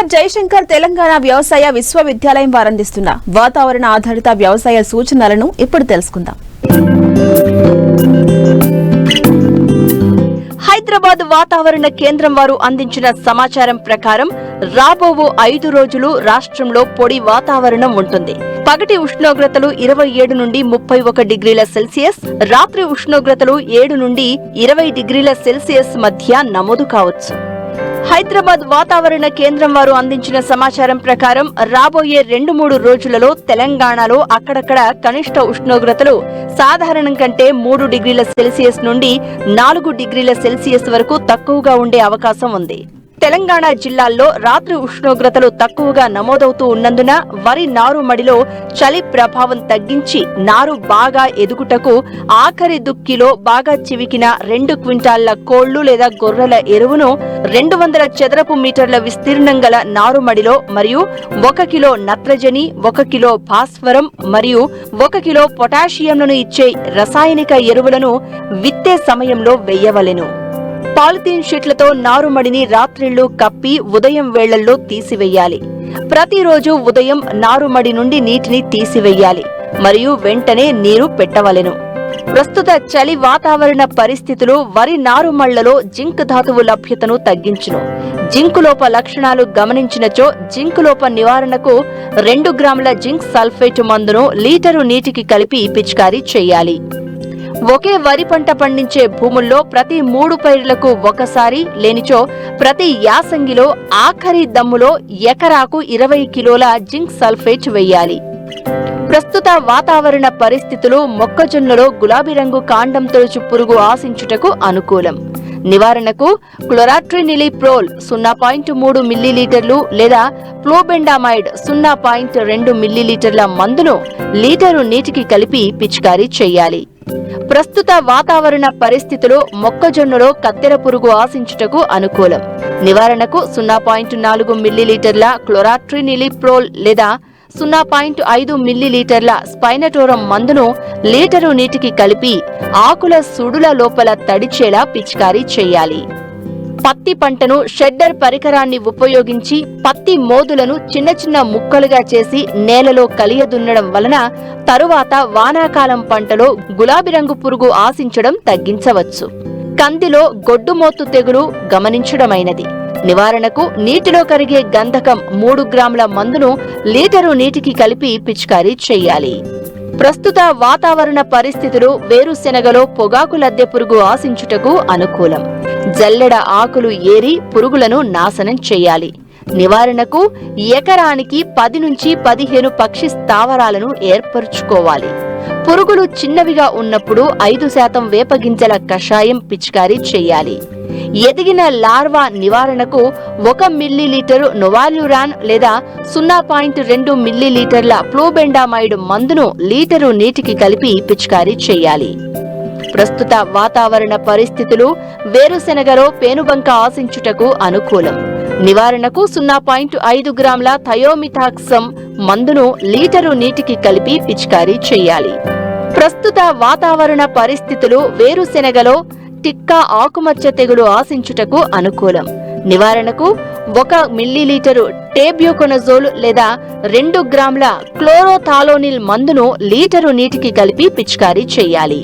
Professor Jayashankar Telangana వ్యవసాయ విశ్వవిద్యాలయం వారందిస్తున్న వాతావరణ ఆధారిత వ్యవసాయ సూచనలను ఇప్పుడు తెలుసుకుందాం. హైదరాబాద్ వాతావరణ కేంద్రం వారు అందించిన సమాచారం ప్రకారం రాబో 5 రోజులు రాష్ట్రంలో పొడి వాతావరణం ఉంటుంది. పగటి ఉష్ణోగ్రతలు 27 నుండి 31 డిగ్రీల సెల్సియస్, రాత్రి ఉష్ణోగ్రతలు 7 నుండి 20 డిగ్రీల సెల్సియస్ మధ్య నమోదు కావచ్చు. హైదరాబాద్ వాతావరణ కేంద్రం వారు అందించిన సమాచారం ప్రకారం రాబోయే 2-3 రోజులలో తెలంగాణలో అక్కడక్కడ కనిష్ట ఉష్ణోగ్రతలు సాధారణం కంటే 3 డిగ్రీల సెల్సియస్ నుండి 4 డిగ్రీల సెల్సియస్ వరకు తక్కువగా ఉండే అవకాశం ఉంది. తెలంగాణ జిల్లాల్లో రాత్రి ఉష్ణోగ్రతలు తక్కువగా నమోదవుతూ ఉన్నందున వరి నారు మడిలో చలి ప్రభావం తగ్గించి నారు బాగా ఎదుగుటకు ఆఖరి దుక్కిలో బాగా చివికిన 2 క్వింటాళ్ల కోళ్లు లేదా గొర్రెల ఎరువును 200 చదరపు మీటర్ల విస్తీర్ణం గల నారుమడిలో మరియు 1 కిలో నత్రజని, 1 కిలో భాస్వరం మరియు 1 కిలో పొటాషియంలను ఇచ్చే రసాయనిక ఎరువులను విత్తే సమయంలో వెయ్యవలెను. పాలిథీన్ షీట్లతో నారుమడిని రాత్రిళ్లు కప్పి ఉదయం వేళల్లో తీసివేయాలి. ప్రతిరోజు ఉదయం నారుమడి నుండి నీటిని తీసివేయాలి మరియు వెంటనే నీరు పెట్టవలెను. ప్రస్తుత చలి వాతావరణ పరిస్థితులు వరి నారుమళ్లలో జింక్ ధాతువు లభ్యతను తగ్గించును. జింకులోప లక్షణాలు గమనించినచో జింకులోప నివారణకు 2 గ్రాముల జింక్ సల్ఫేట్ మందును లీటరు నీటికి కలిపి పిచికారీ చేయాలి. ఒకే వరి పంట పండించే భూముల్లో ప్రతి 3 పైర్లకు ఒకసారి లేనిచో ప్రతి యాసంగిలో ఆఖరి దమ్ములో ఎకరాకు 20 కిలోల జింక్ సల్ఫేట్ వేయాలి. ప్రస్తుత వాతావరణ పరిస్థితులు మొక్కజొన్నలో గులాబీ రంగు కాండం తొలుచు పురుగు ఆశించుటకు అనుకూలం. నివారణకు క్లోరాట్రినిలిప్రోల్ 0.3 మిల్లీలీటర్లు లేదా ఫ్లోబెండామైడ్ 0.2 మిల్లీలీటర్ల మందును లీటరు నీటికి కలిపి పిచికారీ చేయాలి. ప్రస్తుత వాతావరణ పరిస్థితులు మొక్కజొన్నలో కత్తెర పురుగు ఆశించుటకు అనుకూలం. నివారణకు 0.4 మిల్లీలీటర్ల క్లోరాట్రినిలిప్రోల్ లేదా 0.5 మిల్లీలీటర్ల స్పైనటోరం మందును లీటరు నీటికి కలిపి ఆకుల సుడుల లోపల తడిచేలా పిచికారీ చేయాలి. పత్తి పంటను షెడ్డర్ పరికరాన్ని ఉపయోగించి పత్తి మోదులను చిన్న చిన్న ముక్కలుగా చేసి నేలలో కలియదున్నడం వలన తరువాత వానాకాలం పంటలో గులాబీ రంగు పురుగు ఆశించడం తగ్గించవచ్చు. కందిలో గొడ్డుమోతు తెగులు గమనించడమైనది. నివారణకు నీటిలో కరిగే గంధకం 3 గ్రాముల మందును లీటరు నీటికి కలిపి పిచికారీ చేయాలి. ప్రస్తుత వాతావరణ పరిస్థితులు వేరుశెనగలో పొగాకు లద్దె పురుగు ఆశించుటకు అనుకూలం. జల్లెడ ఆకులు ఏరి పురుగులను నాశనం చేయాలి. నివారణకు ఎకరానికి 10 నుంచి 15 పక్షి స్థావరాలను ఏర్పరుచుకోవాలి. పురుగులు చిన్నవిగా ఉన్నప్పుడు 5% వేపగింజల కషాయం పిచికారీ చేయాలి. ఎదిగిన లార్వా నివారణకు 1 మిల్లీలీటరు నొవాల్యురాన్ లేదా 0.2 మిల్లీలీటర్ల ఫ్లోబెండామైడ్ మందును లీటరు నీటికి కలిపి పిచికారీ చేయాలి. ప్రస్తుత వాతావరణ పరిస్థితులు వేరుశెనగలో పేనుబంక ఆశించుటకు అనుకూలం. నివారణకు 0.5 గ్రాముల థయోమిథాక్సమ్ మందును లీటరు నీటికి కలిపి పిచికారీ చేయాలి. ప్రస్తుత వాతావరణ పరిస్థితులు వేరుశెనగలో టిక్కా ఆకుమచ్చ తెగులు ఆశించుటకు అనుకూలం. నివారణకు 1 మిల్లీలీటరు టేబ్యూకొనజోల్ లేదా 2 గ్రాముల క్లోరోథాలోనిల్ మందును లీటరు నీటికి కలిపి పిచికారీ చేయాలి.